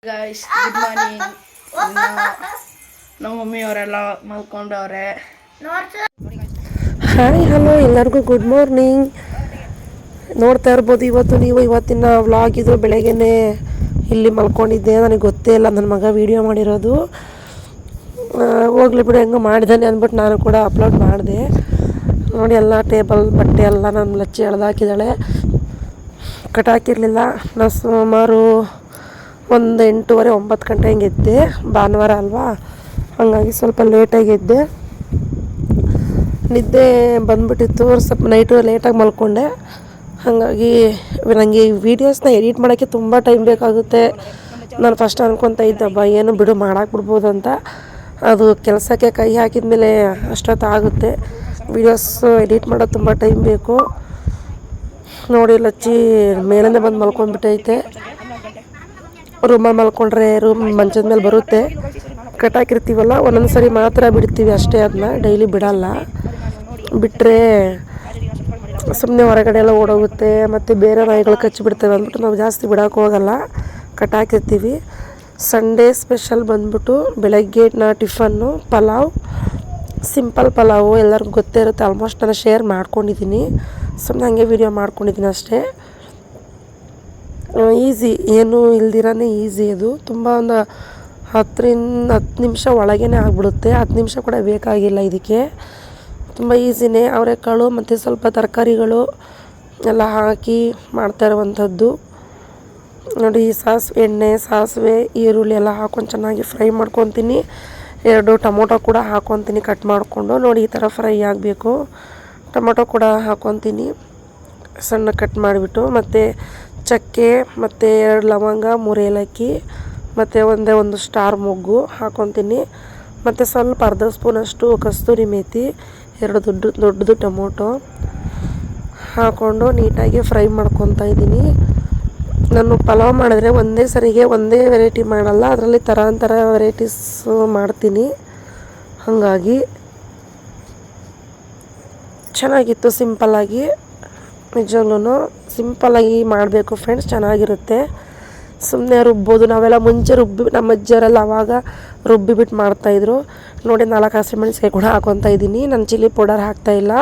Guys good morning. ನಮ್ಮ ಮಮ್ಮಿಯವರೆಲ್ಲ ಮಲ್ಕೊಂಡವ್ರೆ. Hi hello ಎಲ್ಲರಿಗೂ good morning. ನೋಡ್ತಾ ಇರ್ಬೋದು ಇವತ್ತಿನ ವ್ಲಾಗ್ ಇದು. ಬೆಳಗ್ಗೆನೇ ಇಲ್ಲಿ ಮಲ್ಕೊಂಡಿದ್ದೆ, ನನಗೆ ಗೊತ್ತೇ ಇಲ್ಲ ನನ್ನ ಮಗ ವೀಡಿಯೋ ಮಾಡಿರೋದು. ಹೋಗ್ಲಿ ಬಿಡು ಹೆಂಗೆ ಮಾಡಿದ್ದಾನೆ ಅಂದ್ಬಿಟ್ಟು ನಾನು ಕೂಡ ಅಪ್ಲೋಡ್ ಮಾಡಿದೆ. ನೋಡಿ ಎಲ್ಲ ಟೇಬಲ್ ಬಟ್ಟೆ ಎಲ್ಲ ನಾನು ಲಚ್ಚಿ ಎಳ್ದಾಕಿದ್ದಾಳೆ, ಕಟಾಕಿರಲಿಲ್ಲ. ನಾನು ಸುಮಾರು ಒಂದು 8:30 9 ಗಂಟೆ ಹಿಂಗೆ ಎದ್ದೆ. ಭಾನುವಾರ ಅಲ್ವಾ, ಹಾಗಾಗಿ ಸ್ವಲ್ಪ ಲೇಟಾಗಿ ಎದ್ದೆ. ನಿದ್ದೆ ಬಂದುಬಿಟ್ಟಿತ್ತು, ಸ್ವಲ್ಪ ನೈಟು ಲೇಟಾಗಿ ಮಲ್ಕೊಂಡೆ. ಹಾಗಾಗಿ ನನಗೆ ಈ ವೀಡಿಯೋಸ್ನ ಎಡಿಟ್ ಮಾಡೋಕ್ಕೆ ತುಂಬ ಟೈಮ್ ಬೇಕಾಗುತ್ತೆ. ನಾನು ಫಸ್ಟ್ ಅನ್ಕೊತಾ ಇದ್ದಬ್ಬ ಏನು ಬಿಡು ಮಾಡಾಕ್ಬಿಡ್ಬೋದು ಅಂತ. ಅದು ಕೆಲಸಕ್ಕೆ ಕೈ ಹಾಕಿದ ಮೇಲೆ ಅಷ್ಟೊತ್ತಾಗುತ್ತೆ. ವೀಡಿಯೋಸ್ ಎಡಿಟ್ ಮಾಡೋದು ತುಂಬ ಟೈಮ್ ಬೇಕು. ನೋಡಿ ಲಚ್ಚಿ ಮೇಲಿಂದ ಬಂದು ಮಲ್ಕೊಂಡ್ಬಿಟ್ಟೈತೆ. ರೂಮಲ್ಲಿ ಮಲ್ಕೊಂಡ್ರೆ ಮಂಚದ ಮೇಲೆ ಬರುತ್ತೆ. ಕಟಾಕಿರ್ತೀವಲ್ಲ ಒಂದೊಂದು ಸರಿ ಮಾತ್ರ ಬಿಡ್ತೀವಿ ಅಷ್ಟೇ, ಅದನ್ನ ಡೈಲಿ ಬಿಡಲ್ಲ. ಬಿಟ್ಟರೆ ಸುಮ್ಮನೆ ಹೊರಗಡೆ ಎಲ್ಲ ಓಡೋಗುತ್ತೆ ಮತ್ತು ಬೇರೆ ನಾಯಿಗಳು ಕಚ್ಚಿಬಿಡ್ತೇವೆ ಅಂದ್ಬಿಟ್ಟು ನಾವು ಜಾಸ್ತಿ ಬಿಡೋಕೆ ಹೋಗಲ್ಲ, ಕಟಾಕಿರ್ತೀವಿ. ಸಂಡೇ ಸ್ಪೆಷಲ್ ಬಂದ್ಬಿಟ್ಟು ಬೆಳಗ್ಗೆ ಟಿಫನ್ನು ಪಲಾವ್, ಸಿಂಪಲ್ ಪಲಾವು. ಎಲ್ಲರಿಗೂ ಗೊತ್ತೇ ಇರುತ್ತೆ, ಆಲ್ಮೋಸ್ಟ್ ನಾನು ಶೇರ್ ಮಾಡ್ಕೊಂಡಿದ್ದೀನಿ. ಸುಮ್ಮನೆ ಹಾಗೆ ವೀಡಿಯೋ ಮಾಡ್ಕೊಂಡಿದ್ದೀನಿ ಅಷ್ಟೇ. ಈಸಿ, ಏನೂ ಇಲ್ದಿರನೇ ಈಸಿ. ಅದು ತುಂಬ ಒಂದು 10 ನಿಮಿಷ ಒಳಗೇ ಆಗಿಬಿಡುತ್ತೆ. 10 ನಿಮಿಷ ಕೂಡ ಬೇಕಾಗಿಲ್ಲ ಇದಕ್ಕೆ, ತುಂಬ ಈಸಿನೇ. ಅವರೆಕಾಳು ಮತ್ತು ಸ್ವಲ್ಪ ತರಕಾರಿಗಳು ಎಲ್ಲ ಹಾಕಿ ಮಾಡ್ತಾ ಇರುವಂಥದ್ದು. ನೋಡಿ ಎಣ್ಣೆ, ಸಾಸಿವೆ, ಈರುಳ್ಳಿ ಎಲ್ಲ ಹಾಕ್ಕೊಂಡು ಚೆನ್ನಾಗಿ ಫ್ರೈ ಮಾಡ್ಕೊತೀನಿ. 2 ಟೊಮೊಟೊ ಕೂಡ ಹಾಕ್ಕೊತೀನಿ ಕಟ್ ಮಾಡಿಕೊಂಡು. ನೋಡಿ ಈ ಥರ ಫ್ರೈ ಆಗಬೇಕು. ಟೊಮೊಟೊ ಕೂಡ ಹಾಕ್ಕೊತೀನಿ ಸಣ್ಣ ಕಟ್ ಮಾಡಿಬಿಟ್ಟು. ಮತ್ತು ಚಕ್ಕೆ ಮತ್ತು 2 ಲವಂಗ, 3 ಏಲಕ್ಕಿ ಮತ್ತು ಒಂದು ಸ್ಟಾರ್ ಮೊಗ್ಗು ಹಾಕ್ಕೊತೀನಿ. ಮತ್ತು ಸ್ವಲ್ಪ ಅರ್ಧ ಸ್ಪೂನಷ್ಟು ಕಸ್ತೂರಿ ಮೇಥಿ, 2 ದೊಡ್ಡದು ಟೊಮೊಟೊ ಹಾಕ್ಕೊಂಡು ನೀಟಾಗಿ ಫ್ರೈ ಮಾಡ್ಕೊತಾ ಇದ್ದೀನಿ. ನಾನು ಪಲಾವ್ ಮಾಡಿದ್ರೆ ಒಂದೇ ಸರಿಗೆ ಒಂದೇ ವೆರೈಟಿ ಮಾಡಲ್ಲ, ಅದರಲ್ಲಿ ಥರ ವೆರೈಟೀಸು ಮಾಡ್ತೀನಿ. ಹಾಗಾಗಿ ಚೆನ್ನಾಗಿತ್ತು ಸಿಂಪಲ್ಲಾಗಿ. ನಿಜವಾಗ್ಲೂ ಸಿಂಪಲ್ಲಾಗಿ ಮಾಡಬೇಕು ಫ್ರೆಂಡ್ಸ್, ಚೆನ್ನಾಗಿರುತ್ತೆ. ಸುಮ್ಮನೆ ರುಬ್ಬೋದು. ನಾವೆಲ್ಲ ಮುಂಚೆ ನಮ್ಮ ಅಜ್ಜರೆಲ್ಲ ಆವಾಗ ರುಬ್ಬಿಬಿಟ್ಟು ಮಾಡ್ತಾಯಿದ್ರು. ನೋಡಿ 4 ಹಸಿಮೆಣಸಿಕಾಯಿ ಕೂಡ ಹಾಕ್ಕೊತಾ ಇದ್ದೀನಿ. ನಾನು ಚಿಲ್ಲಿ ಪೌಡರ್ ಹಾಕ್ತಾಯಿಲ್ಲ.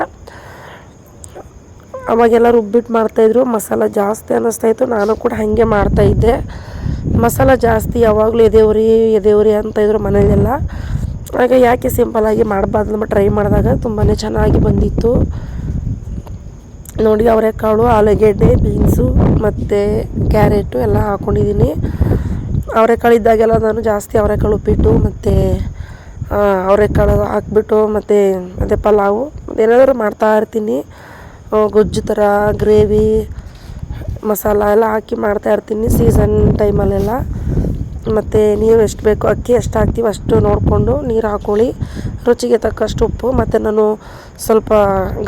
ಅವಾಗೆಲ್ಲ ರುಬ್ಬಿಟ್ಟು ಮಾಡ್ತಾಯಿದ್ರು. ಮಸಾಲ ಜಾಸ್ತಿ ಅನ್ನಿಸ್ತಾಯಿತ್ತು, ನಾನು ಕೂಡ ಹಾಗೆ ಮಾಡ್ತಾಯಿದ್ದೆ. ಮಸಾಲ ಜಾಸ್ತಿ ಯಾವಾಗಲೂ ಎದೇವ್ರಿ ಅಂತಯಿದ್ರು ಮನೆಯಲ್ಲೆಲ್ಲ. ಆಗ ಯಾಕೆ ಸಿಂಪಲ್ಲಾಗಿ ಮಾಡಬಾರ್ದು ಅಂತ ಟ್ರೈ ಮಾಡಿದಾಗ ತುಂಬಾ ಚೆನ್ನಾಗಿ ಬಂದಿತ್ತು. ನೋಡಿ ಅವರೆಕಾಳು, ಆಲೂಗೆಡ್ಡೆ, ಬೀನ್ಸು ಮತ್ತು ಕ್ಯಾರೆಟು ಎಲ್ಲ ಹಾಕ್ಕೊಂಡಿದ್ದೀನಿ. ಅವರೆಕಾಳು ಇದ್ದಾಗೆಲ್ಲ ನಾನು ಜಾಸ್ತಿ ಅವರೆಕಾಳು ಉಪ್ಪಿಟ್ಟು ಮತ್ತು ಅವರೆಕಾಳು ಹಾಕ್ಬಿಟ್ಟು ಮತ್ತು ಅದೇ ಪಲಾವು ಏನಾದರೂ ಮಾಡ್ತಾಯಿರ್ತೀನಿ. ಗೊಜ್ಜು ಥರ, ಗ್ರೇವಿ, ಮಸಾಲ ಎಲ್ಲ ಹಾಕಿ ಮಾಡ್ತಾಯಿರ್ತೀನಿ ಸೀಸನ್ ಟೈಮಲ್ಲೆಲ್ಲ. ಮತ್ತು ನೀರು ಎಷ್ಟು ಬೇಕು, ಅಕ್ಕಿ ಎಷ್ಟು ಹಾಕ್ತೀವಿ ಅಷ್ಟು ನೋಡಿಕೊಂಡು ನೀರು ಹಾಕ್ಕೊಳ್ಳಿ. ರುಚಿಗೆ ತಕ್ಕಷ್ಟು ಉಪ್ಪು. ಮತ್ತು ನಾನು ಸ್ವಲ್ಪ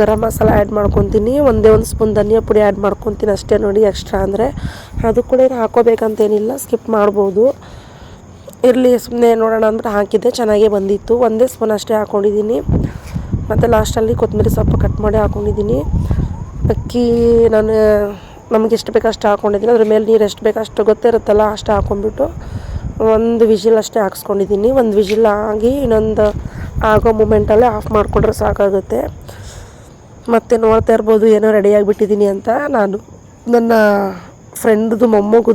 ಗರಂ ಮಸಾಲ ಆ್ಯಡ್ ಮಾಡ್ಕೊತೀನಿ. ಒಂದು ಸ್ಪೂನ್ ಧನಿಯಾ ಪುಡಿ ಆ್ಯಡ್ ಮಾಡ್ಕೊತೀನಿ ಅಷ್ಟೇ. ನೋಡಿ ಎಕ್ಸ್ಟ್ರಾ ಅಂದರೆ ಅದು ಕೂಡ ಹಾಕೋಬೇಕಂತೇನಿಲ್ಲ, ಸ್ಕಿಪ್ ಮಾಡ್ಬೋದು. ಇರಲಿ ಸುಮ್ಮನೆ ನೋಡೋಣ ಅಂದ್ಬಿಟ್ಟು ಹಾಕಿದ್ದೆ, ಚೆನ್ನಾಗೇ ಬಂದಿತ್ತು. 1 ಸ್ಪೂನ್ ಅಷ್ಟೇ ಹಾಕ್ಕೊಂಡಿದ್ದೀನಿ. ಮತ್ತು ಲಾಸ್ಟಲ್ಲಿ ಕೊತ್ತಂಬರಿ ಸೊಪ್ಪು ಕಟ್ ಮಾಡಿ ಹಾಕ್ಕೊಂಡಿದ್ದೀನಿ. ಅಕ್ಕಿ ನಾನು ನಮಗೆ ಎಷ್ಟು ಬೇಕು ಅಷ್ಟು ಹಾಕ್ಕೊಂಡಿದ್ದೀನಿ. ಅದ್ರ ಮೇಲೆ ನೀರು ಎಷ್ಟು ಬೇಕು ಅಷ್ಟು ಗೊತ್ತಿರುತ್ತಲ್ಲ, ಅಷ್ಟು ಹಾಕ್ಕೊಂಡ್ಬಿಟ್ಟು 1 ವಿಜಿಲ್ ಅಷ್ಟೇ ಹಾಕ್ಸ್ಕೊಂಡಿದ್ದೀನಿ. 1 ವಿಜಿಲ್ ಆಗಿ ಇನ್ನೊಂದು ಆಗೋ ಮೂಮೆಂಟಲ್ಲೇ ಆಫ್ ಮಾಡಿಕೊಂಡ್ರೆ ಸಾಕಾಗುತ್ತೆ. ಮತ್ತು ನೋಡ್ತಾ ಇರ್ಬೋದು ಏನೋ ರೆಡಿಯಾಗಿಬಿಟ್ಟಿದ್ದೀನಿ ಅಂತ. ನಾನು ನನ್ನ ಫ್ರೆಂಡ್ದು ಮೊಮ್ಮಗು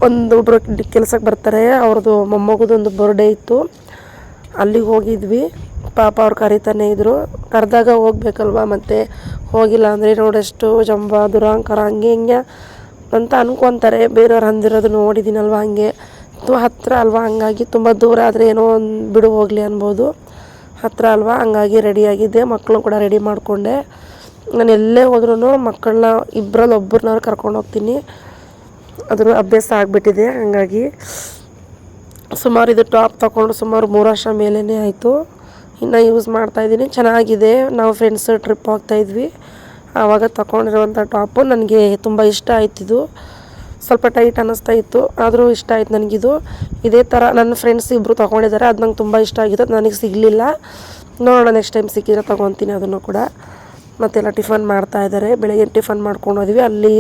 ಒಬ್ಬರು ಕೆಲಸಕ್ಕೆ ಬರ್ತಾರೆ, ಅವ್ರದ್ದು ಮೊಮ್ಮಗುದು ಒಂದು ಬರ್ಡೇ ಇತ್ತು. ಅಲ್ಲಿಗೆ ಹೋಗಿದ್ವಿ. ಪಾಪ ಅವ್ರು ಕರಿತಾನೆ ಇದ್ದರು. ಕರೆದಾಗ ಹೋಗ್ಬೇಕಲ್ವ, ಮತ್ತು ಹೋಗಿಲ್ಲ ಅಂದರೆ ನೋಡಷ್ಟು ಜಂಬ ದುರಾಂಕಾರ ಹಿಂಗೆ ಅಂತ ಅನ್ಕೊತಾರೆ. ಬೇರೆಯವ್ರು ಅಂದಿರೋದು ನೋಡಿದ್ದೀನಲ್ವ, ಹಾಗೆ ಹತ್ತಿರ ಅಲ್ವಾ, ಹಂಗಾಗಿ ತುಂಬ ದೂರ ಆದರೆ ಏನೋ ಒಂದು ಬಿಡು ಹೋಗಲಿ ಅನ್ಬೋದು. ಹತ್ತಿರ ಅಲ್ವಾ, ಹಂಗಾಗಿ ರೆಡಿಯಾಗಿದ್ದೆ. ಮಕ್ಕಳು ಕೂಡ ರೆಡಿ ಮಾಡಿಕೊಂಡೆ. ನಾನು ಎಲ್ಲೇ ಹೋದ್ರೂ ಮಕ್ಕಳನ್ನ ಇಬ್ಬರಲ್ಲಿ ಒಬ್ಬರನ್ನ ಕರ್ಕೊಂಡು ಹೋಗ್ತೀನಿ. ಅದ್ರ ಅಭ್ಯಾಸ ಆಗಿಬಿಟ್ಟಿದೆ. ಹಾಗಾಗಿ ಸುಮಾರು ಇದು ಟಾಪ್ ತೊಗೊಂಡು ಸುಮಾರು 3 ವರ್ಷ ಮೇಲೇ ಆಯಿತು. ಇನ್ನು ಯೂಸ್ ಮಾಡ್ತಾಯಿದ್ದೀನಿ, ಚೆನ್ನಾಗಿದೆ. ನಾವು ಫ್ರೆಂಡ್ಸ್ ಟ್ರಿಪ್ ಹೋಗ್ತಾಯಿದ್ವಿ, ಆವಾಗ ತೊಗೊಂಡಿರುವಂಥ ಟಾಪು ನನಗೆ ತುಂಬ ಇಷ್ಟ ಆಯ್ತಿದು. ಸ್ವಲ್ಪ ಟೈಟ್ ಅನ್ನಿಸ್ತಾ ಇತ್ತು, ಆದರೂ ಇಷ್ಟ ಆಯ್ತು ನನಗಿದು. ಇದೇ ಥರ ನನ್ನ ಫ್ರೆಂಡ್ಸ್ ಇಬ್ಬರು ತೊಗೊಂಡಿದ್ದಾರೆ, ಅದು ನಂಗೆ ತುಂಬ ಇಷ್ಟ ಆಗಿತ್ತು. ನನಗೆ ಸಿಗಲಿಲ್ಲ. ನೋಡೋಣ ನೆಕ್ಸ್ಟ್ ಟೈಮ್ ಸಿಕ್ಕಿದ್ರೆ ತೊಗೊತೀನಿ ಅದನ್ನು ಕೂಡ. ಮತ್ತೆಲ್ಲ ಟಿಫನ್ ಮಾಡ್ತಾಯಿದ್ದಾರೆ. ಬೆಳಗ್ಗೆ ಟಿಫನ್ ಮಾಡ್ಕೊಂಡು ಹೋದ್ವಿ. ಅಲ್ಲಿ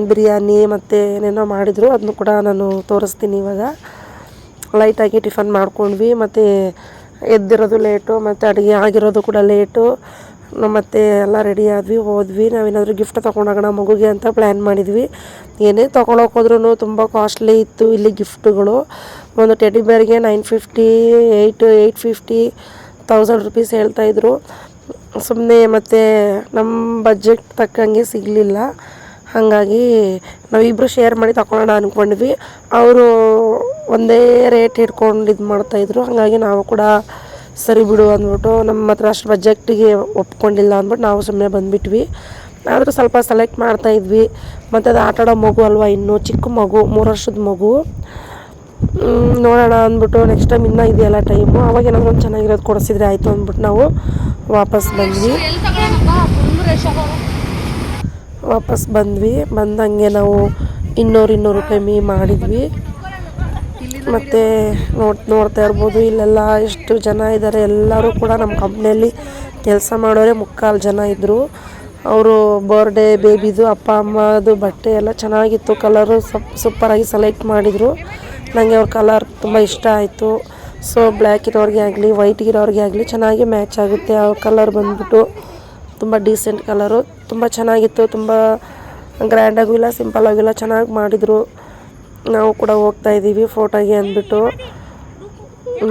ಬಿರಿಯಾನಿ ಮತ್ತು ಏನೇನೋ ಮಾಡಿದರು, ಅದನ್ನು ಕೂಡ ನಾನು ತೋರಿಸ್ತೀನಿ ಇವಾಗ. ಲೈಟಾಗಿ ಟಿಫನ್ ಮಾಡ್ಕೊಂಡ್ವಿ. ಮತ್ತು ಎದ್ದಿರೋದು ಲೇಟು, ಮತ್ತು ಅಡುಗೆ ಆಗಿರೋದು ಕೂಡ ಲೇಟು. ಮತ್ತು ಎಲ್ಲ ರೆಡಿ ಆದ್ವಿ, ಹೋದ್ವಿ. ನಾವೇನಾದರೂ ಗಿಫ್ಟ್ ತೊಗೊಂಡೋಗೋಣ ಮಗುಗೆ ಅಂತ ಪ್ಲ್ಯಾನ್ ಮಾಡಿದ್ವಿ. ಏನೇ ತೊಗೊಳಕ್ಕೆ ಹೋದ್ರೂ ತುಂಬ ಕಾಸ್ಟ್ಲಿ ಇತ್ತು ಇಲ್ಲಿ ಗಿಫ್ಟುಗಳು. ಒಂದು ಟೆಡಿ ಬೇರ್ಗೆ 950 850 1000 ರೂಪೀಸ್ ಹೇಳ್ತಾಯಿದ್ರು. ಸುಮ್ಮನೆ ಮತ್ತು ನಮ್ಮ ಬಜೆಟ್ ತಕ್ಕಂಗೆ ಸಿಗಲಿಲ್ಲ. ಹಾಗಾಗಿ ನಾವಿಬ್ಬರು ಶೇರ್ ಮಾಡಿ ತಗೊಳ್ಳೋಣ ಅಂದ್ಕೊಂಡ್ವಿ. ಅವರು ಒಂದೇ ರೇಟ್ ಹಿಡ್ಕೊಂಡು ಇದು ಮಾಡ್ತಾಯಿದ್ರು. ಹಾಗಾಗಿ ನಾವು ಕೂಡ ಸರಿ ಬಿಡು ಅಂದ್ಬಿಟ್ಟು, ನಮ್ಮ ಹತ್ರ ಅಷ್ಟು ಬಜೆಟ್ಟಿಗೆ ಒಪ್ಕೊಂಡಿಲ್ಲ ಅಂದ್ಬಿಟ್ಟು ನಾವು ಸುಮ್ಮನೆ ಬಂದುಬಿಟ್ವಿ. ಆದರೂ ಸ್ವಲ್ಪ ಸೆಲೆಕ್ಟ್ ಮಾಡ್ತಾಯಿದ್ವಿ. ಮತ್ತು ಅದು ಆಟಾಡೋ ಮಗು ಅಲ್ವಾ, ಇನ್ನೂ ಚಿಕ್ಕ ಮಗು, 3 ವರ್ಷದ ಮಗು. ನೋಡೋಣ ಅಂದ್ಬಿಟ್ಟು ನೆಕ್ಸ್ಟ್ ಟೈಮ್ ಇನ್ನೂ ಇದೆಯಲ್ಲ ಟೈಮು, ಅವಾಗ ಏನಾದರೂ ಒಂದು ಚೆನ್ನಾಗಿರೋದು ಕೊಡಿಸಿದ್ರೆ ಆಯಿತು ಅಂದ್ಬಿಟ್ಟು ನಾವು ವಾಪಸ್ ಬಂದ್ವಿ. ಬಂದಂಗೆ ನಾವು 200 ರೂಪಾಯಿ ಮಾಡಿದ್ವಿ. ಮತ್ತು ನೋಡ್ತಾ ಇರ್ಬೋದು ಇಲ್ಲೆಲ್ಲ ಎಷ್ಟು ಜನ ಇದ್ದಾರೆ. ಎಲ್ಲರೂ ಕೂಡ ನಮ್ಮ ಕಂಪ್ನಿಯಲ್ಲಿ ಕೆಲಸ ಮಾಡೋರೆ 3/4 ಜನ ಇದ್ದರು. ಅವರು ಬರ್ಡೇ ಬೇಬಿದು ಅಪ್ಪ ಅಮ್ಮದು ಬಟ್ಟೆ ಎಲ್ಲ ಚೆನ್ನಾಗಿತ್ತು. ಕಲರು ಸೂಪರಾಗಿ ಸೆಲೆಕ್ಟ್ ಮಾಡಿದರು. ನನಗೆ ಅವ್ರ ಕಲರ್ ತುಂಬ ಇಷ್ಟ ಆಯಿತು. ಸೊ ಬ್ಲ್ಯಾಕ್ ಇರೋರಿಗೆ ಆಗಲಿ ವೈಟ್ ಇರೋರಿಗೆ ಆಗಲಿ ಚೆನ್ನಾಗಿ ಮ್ಯಾಚ್ ಆಗುತ್ತೆ. ಆ ಕಲರ್ ಬಂದ್ಬಿಟ್ಟು ತುಂಬ ಡೀಸೆಂಟ್ ಕಲರು, ತುಂಬ ಚೆನ್ನಾಗಿತ್ತು. ತುಂಬ ಗ್ರ್ಯಾಂಡಾಗೂ ಇಲ್ಲ, ಸಿಂಪಲ್ಲಾಗೂ ಇಲ್ಲ, ಚೆನ್ನಾಗಿ ಮಾಡಿದರು. ನಾವು ಕೂಡ ಹೋಗ್ತಾಯಿದ್ದೀವಿ ಫೋಟೋಗೆ ಅಂದ್ಬಿಟ್ಟು.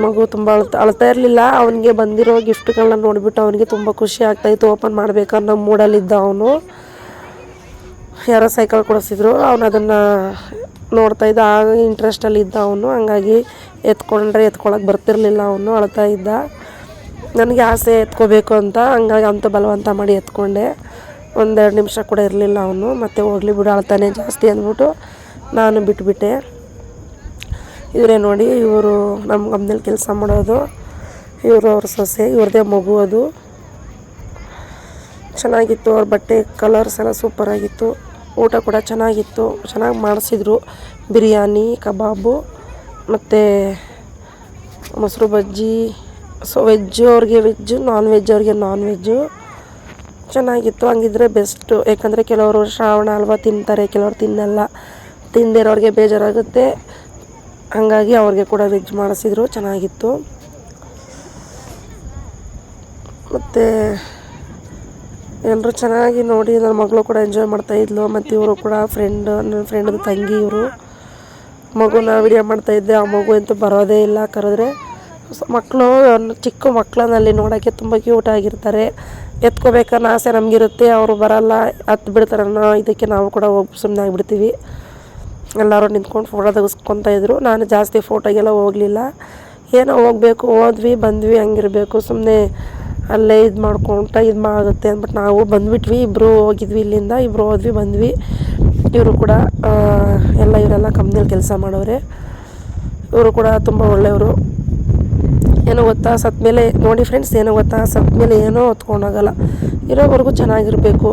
ಮಗು ತುಂಬ ಅಳ್ತಾ ಇರಲಿಲ್ಲ. ಅವನಿಗೆ ಬಂದಿರೋ ಗಿಫ್ಟ್ಗಳನ್ನ ನೋಡಿಬಿಟ್ಟು ಅವನಿಗೆ ತುಂಬ ಖುಷಿ ಆಗ್ತಾಯಿತ್ತು. ಓಪನ್ ಮಾಡಬೇಕನ್ನೋ ಮೂಡಲ್ಲಿದ್ದ ಅವನು. ಯಾರೋ ಸೈಕಲ್ ಕೊಡಿಸಿದ್ರು, ಅವನು ಅದನ್ನು ನೋಡ್ತಾಯಿದ್ದ, ಆಗ ಇಂಟ್ರೆಸ್ಟಲ್ಲಿ ಇದ್ದ ಅವನು. ಹಂಗಾಗಿ ಎತ್ಕೊಳ್ಳೋಕೆ ಬರ್ತಿರ್ಲಿಲ್ಲ, ಅವನು ಅಳ್ತಾ ಇದ್ದ. ನನಗೆ ಆಸೆ ಎತ್ಕೋಬೇಕು ಅಂತ, ಹಂಗಾಗಿ ಅಂತು ಬಲವಂತ ಮಾಡಿ ಎತ್ಕೊಂಡೆ. 1-2 ನಿಮಿಷ ಕೂಡ ಇರಲಿಲ್ಲ ಅವನು. ಮತ್ತು ಹೋಗ್ಲಿ ಬಿಡು ಅಳ್ತಾನೆ ಜಾಸ್ತಿ ಅಂದ್ಬಿಟ್ಟು ನಾನು ಬಿಟ್ಬಿಟ್ಟೆ. ಇವರೇ ನೋಡಿ, ಇವರು ನಮ್ಮ ಕಂಪ್ನಿಯಲ್ಲಿ ಕೆಲಸ ಮಾಡೋದು. ಇವರು ಅವ್ರ ಸೊಸೆ, ಇವ್ರದ್ದೇ ಮಗು ಅದು. ಚೆನ್ನಾಗಿತ್ತು ಅವ್ರ ಬಟ್ಟೆ ಕಲರ್ಸ್ ಎಲ್ಲ ಸೂಪರಾಗಿತ್ತು. ಊಟ ಕೂಡ ಚೆನ್ನಾಗಿತ್ತು, ಚೆನ್ನಾಗಿ ಮಾಡಿಸಿದ್ರು. ಬಿರಿಯಾನಿ, ಕಬಾಬು ಮತ್ತು ಮೊಸರು ಬಜ್ಜಿ. ಸೊ ವೆಜ್ಜು ಅವ್ರಿಗೆ ವೆಜ್ಜು, ನಾನ್ ವೆಜ್ ಅವ್ರಿಗೆ ನಾನ್ ವೆಜ್ಜು ಚೆನ್ನಾಗಿತ್ತು. ಹಂಗಿದ್ರೆ ಬೆಸ್ಟು. ಯಾಕಂದರೆ ಕೆಲವರು ಶ್ರಾವಣ ಅಲ್ವಾ ತಿಂತಾರೆ, ಕೆಲವರು ತಿನ್ನಲ್ಲ. ತಿಂದಿರೋರಿಗೆ ಬೇಜಾರಾಗುತ್ತೆ. ಹಾಗಾಗಿ ಅವ್ರಿಗೆ ಕೂಡ ವೆಜ್ ಮಾಡಿಸಿದ್ರು, ಚೆನ್ನಾಗಿತ್ತು. ಮತ್ತು ಎಲ್ಲರೂ ಚೆನ್ನಾಗಿ ನೋಡಿ, ನನ್ನ ಮಗಳು ಕೂಡ ಎಂಜಾಯ್ ಮಾಡ್ತಾಯಿದ್ಲು. ಮತ್ತು ಇವರು ಕೂಡ ನನ್ನ ಫ್ರೆಂಡ್ದು ತಂಗಿ ಇವರು. ಮಗುನ ವಿಡಿಯೋ ಮಾಡ್ತಾಯಿದ್ದೆ. ಆ ಮಗು ಅಂತೂ ಬರೋದೇ ಇಲ್ಲ ಕರೆದ್ರೆ. ಮಕ್ಕಳು ಚಿಕ್ಕ ಮಕ್ಕಳನ್ನಲ್ಲಿ ನೋಡೋಕ್ಕೆ ತುಂಬ ಕ್ಯೂಟ್ ಆಗಿರ್ತಾರೆ. ಎತ್ಕೋಬೇಕನ್ನೋ ಆಸೆ ನಮಗಿರುತ್ತೆ, ಅವರು ಬರಲ್ಲ, ಹತ್ತು ಬಿಡ್ತಾರೆ ಅನ್ನೋ ಇದಕ್ಕೆ ನಾವು ಕೂಡ ಹೋಗಿ ಸುಮ್ಮನೆ ಆಗಿಬಿಡ್ತೀವಿ. ಎಲ್ಲರೂ ನಿಂತ್ಕೊಂಡು ಫೋಟೋ ತೆಗೆಸ್ಕೊತಾಯಿದ್ರು. ನಾನು ಜಾಸ್ತಿ ಫೋಟೋಗೆಲ್ಲ ಹೋಗಲಿಲ್ಲ. ಏನೋ ಹೋಗಬೇಕು, ಹೋದ್ವಿ ಬಂದ್ವಿ, ಹಂಗಿರಬೇಕು. ಸುಮ್ಮನೆ ಅಲ್ಲೇ ಇದು ಆಗುತ್ತೆ ಅಂದ್ಬಿಟ್ಟು ನಾವು ಬಂದುಬಿಟ್ವಿ. ಇಬ್ಬರು ಹೋಗಿದ್ವಿ, ಇಲ್ಲಿಂದ ಇಬ್ಬರು ಹೋದ್ವಿ ಬಂದ್ವಿ. ಇವರು ಕೂಡ ಇವರೆಲ್ಲ ಕಂಪ್ನಿಯಲ್ಲಿ ಕೆಲಸ ಮಾಡೋರೆ. ಇವರು ಕೂಡ ತುಂಬ ಒಳ್ಳೆಯವರು. ಏನೋ ಗೊತ್ತಾ, ಸತ್ಮೇಲೆ ನೋಡಿ ಫ್ರೆಂಡ್ಸ್, ಏನೋ ಗೊತ್ತಾ, ಸತ್ಮೇಲೆ ಏನೋ ಹೊತ್ಕೊಂಡೋಗಲ್ಲ. ಇರೋವರೆಗೂ ಚೆನ್ನಾಗಿರಬೇಕು.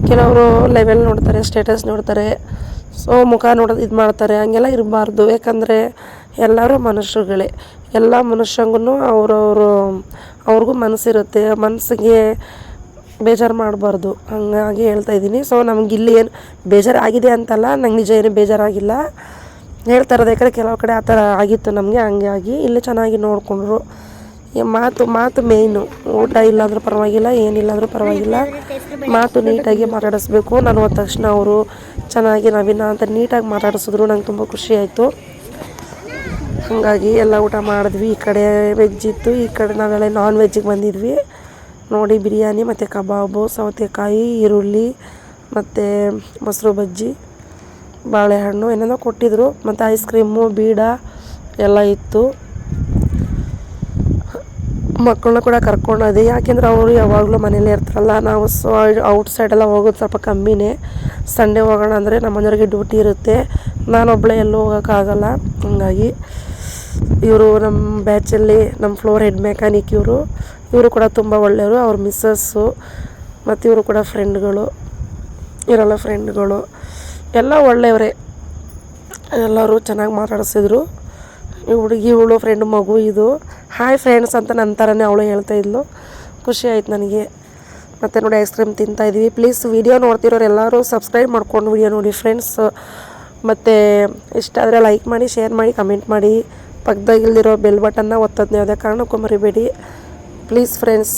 ಕೆಲವರು ಲೆವೆಲ್ ನೋಡ್ತಾರೆ, ಸ್ಟೇಟಸ್ ನೋಡ್ತಾರೆ, ಸೊ ಮುಖ ನೋಡೋದು ಇದು ಮಾಡ್ತಾರೆ. ಹಂಗೆಲ್ಲ ಇರಬಾರ್ದು. ಯಾಕಂದರೆ ಎಲ್ಲರೂ ಮನುಷ್ಯರುಗಳೇ. ಎಲ್ಲ ಮನುಷ್ಯಂಗೂ ಅವ್ರಿಗೂ ಮನಸ್ಸಿರುತ್ತೆ. ಮನಸ್ಸಿಗೆ ಬೇಜಾರು ಮಾಡಬಾರ್ದು. ಹಾಗಾಗಿ ಹೇಳ್ತಾಯಿದ್ದೀನಿ. ಸೊ ನಮಗಿಲ್ಲಿ ಏನು ಬೇಜಾರಾಗಿದೆ ಅಂತಲ್ಲ, ನಂಗೆ ನಿಜ ಏನು ಬೇಜಾರಾಗಿಲ್ಲ ಹೇಳ್ತಾ ಇರೋದು. ಯಾಕಂದರೆ ಕೆಲವು ಕಡೆ ಆ ಥರ ಆಗಿತ್ತು ನಮಗೆ. ಹಂಗಾಗಿ ಇಲ್ಲಿ ಚೆನ್ನಾಗಿ ನೋಡಿಕೊಂಡ್ರು. ಮಾತು ಮೇಯ್ನು. ಊಟ ಇಲ್ಲಾಂದ್ರೂ ಪರವಾಗಿಲ್ಲ, ಏನಿಲ್ಲಾಂದ್ರೂ ಪರವಾಗಿಲ್ಲ, ಮಾತು ನೀಟಾಗಿ ಮಾತಾಡಿಸ್ಬೇಕು. ನಾನು ಹೋದ ತಕ್ಷಣ ಅವರು ಚೆನ್ನಾಗಿ ನವೀನ ಅಂತ ನೀಟಾಗಿ ಮಾತಾಡಿಸಿದ್ರು. ನಂಗೆ ತುಂಬ ಖುಷಿ ಆಯಿತು. ಹಾಗಾಗಿ ಎಲ್ಲ ಊಟ ಮಾಡಿದ್ವಿ. ಈ ಕಡೆ ವೆಜ್ ಇತ್ತು, ಈ ಕಡೆ ನಾವೆಲ್ಲ ನಾನ್ ವೆಜ್ಜಿಗೆ ಬಂದಿದ್ವಿ. ನೋಡಿ ಬಿರಿಯಾನಿ ಮತ್ತು ಕಬಾಬು, ಸೌತೆಕಾಯಿ, ಈರುಳ್ಳಿ ಮತ್ತು ಮೊಸರು ಬಜ್ಜಿ, ಬಾಳೆಹಣ್ಣು ಏನೇನೋ ಕೊಟ್ಟಿದ್ದರು. ಮತ್ತು ಐಸ್ ಕ್ರೀಮು, ಬೀಡ ಎಲ್ಲ ಇತ್ತು. ಮಕ್ಕಳನ್ನ ಕೂಡ ಕರ್ಕೊಂಡೋದೆ. ಯಾಕೆಂದರೆ ಅವರು ಯಾವಾಗಲೂ ಮನೇಲೇ ಇರ್ತಾರಲ್ಲ. ನಾವು ಔಟ್ಸೈಡೆಲ್ಲ ಹೋಗೋದು ಸ್ವಲ್ಪ ಕಮ್ಮಿನೇ. ಸಂಡೇ ಹೋಗೋಣ ಅಂದರೆ ನಮ್ಮ ಮನೆಯವ್ರಿಗೆ ಡ್ಯೂಟಿ ಇರುತ್ತೆ, ನಾನೊಬ್ಬಳೇ ಎಲ್ಲೂ ಹೋಗೋಕ್ಕಾಗಲ್ಲ. ಹಾಗಾಗಿ ಇವರು ನಮ್ಮ ಬ್ಯಾಚಲ್ಲಿ ನಮ್ಮ ಫ್ಲೋರ್ ಹೆಡ್ ಮೆಕ್ಯಾನಿಕ್ ಇವರು ಕೂಡ ತುಂಬ ಒಳ್ಳೆಯವರು. ಅವ್ರ ಮಿಸ್ಸಸ್ಸು ಮತ್ತು ಇವರು ಕೂಡ ಫ್ರೆಂಡ್ಗಳು. ಇವರೆಲ್ಲ ಫ್ರೆಂಡ್ಗಳು ಎಲ್ಲ ಒಳ್ಳೆಯವರೇ. ಎಲ್ಲರೂ ಚೆನ್ನಾಗಿ ಮಾತಾಡಿಸಿದ್ರು. ಇವಳು ಫ್ರೆಂಡ್ ಮಗು ಇದು. ಹಾಯ್ ಫ್ರೆಂಡ್ಸ್ ಅಂತ ನನ್ನ ಥರನೇ ಅವಳು ಹೇಳ್ತಾಯಿದ್ಲು. ಖುಷಿ ಆಯ್ತು ನನಗೆ. ಮತ್ತು ನೋಡಿ ಐಸ್ ಕ್ರೀಮ್ ತಿಂತಾಯಿದ್ವಿ. ಪ್ಲೀಸ್ ವಿಡಿಯೋ ನೋಡ್ತಿರೋರು ಎಲ್ಲರೂ ಸಬ್ಸ್ಕ್ರೈಬ್ ಮಾಡ್ಕೊಂಡು ವಿಡಿಯೋ ನೋಡಿ ಫ್ರೆಂಡ್ಸ್. ಮತ್ತು ಇಷ್ಟ ಆದರೆ ಲೈಕ್ ಮಾಡಿ, ಶೇರ್ ಮಾಡಿ, ಕಮೆಂಟ್ ಮಾಡಿ. ಪಕ್ಕದಾಗಿಲ್ದಿರೋ ಬೆಲ್ ಬಟನ್ನ ಒತ್ತೋದನ್ನ ಯಾವುದೇ ಕಾರಣಕ್ಕೂ ಮರಿಬೇಡಿ ಪ್ಲೀಸ್ ಫ್ರೆಂಡ್ಸ್.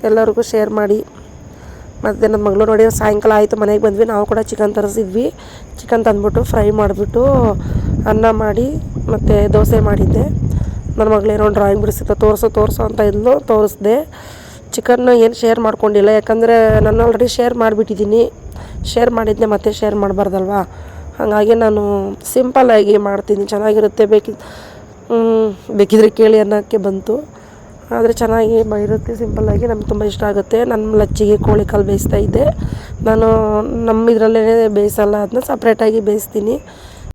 ಎಲ್ಲರಿಗೂ ಶೇರ್ ಮಾಡಿ. ಮತ್ತು ನನ್ನ ಮಗಳು ನೋಡಿ ಸಾಯಂಕಾಲ ಆಯಿತು, ಮನೆಗೆ ಬಂದ್ವಿ. ನಾವು ಕೂಡ ಚಿಕನ್ ತರಿಸಿದ್ವಿ. ಚಿಕನ್ ತಂದ್ಬಿಟ್ಟು ಫ್ರೈ ಮಾಡಿಬಿಟ್ಟು ಅನ್ನ ಮಾಡಿ ಮತ್ತು ದೋಸೆ ಮಾಡಿದ್ದೆ. ನನ್ನ ಮಗಳೇನೋ ಡ್ರಾಯಿಂಗ್ ಬಿಡಿಸಿದ್ದೆ, ತೋರಿಸು ಅಂತ ಇದ್ಲು, ತೋರಿಸ್ದೆ. ಚಿಕನ್ ಏನು ಶೇರ್ ಮಾಡ್ಕೊಂಡಿಲ್ಲ, ಯಾಕಂದರೆ ನಾನು ಆಲ್ರೆಡಿ ಶೇರ್ ಮಾಡಿಬಿಟ್ಟಿದ್ದೀನಿ. ಶೇರ್ ಮಾಡಿದ್ದೆ ಮತ್ತೆ ಶೇರ್ ಮಾಡಬಾರ್ದಲ್ವ, ಹಾಗಾಗಿ ನಾನು ಸಿಂಪಲ್ಲಾಗಿ ಮಾಡ್ತೀನಿ, ಚೆನ್ನಾಗಿರುತ್ತೆ. ಬೇಕಿದ್ರೆ ಕೇಳಿ ಅನ್ನೋಕ್ಕೆ ಬಂತು, ಆದರೆ ಚೆನ್ನಾಗಿ ಇರುತ್ತೆ ಸಿಂಪಲ್ಲಾಗಿ. ನಮ್ಗೆ ತುಂಬ ಇಷ್ಟ ಆಗುತ್ತೆ. ನನ್ನ ಲಚ್ಚಿಗೆ ಕೋಳಿ ಕಾಲು ಬೇಯಿಸ್ತಾ ಇದ್ದೆ ನಾನು. ನಮ್ಮ ಇದರಲ್ಲೇ ಬೇಯಿಸಲ್ಲ, ಅದನ್ನ ಸಪ್ರೇಟಾಗಿ ಬೇಯಿಸ್ತೀನಿ.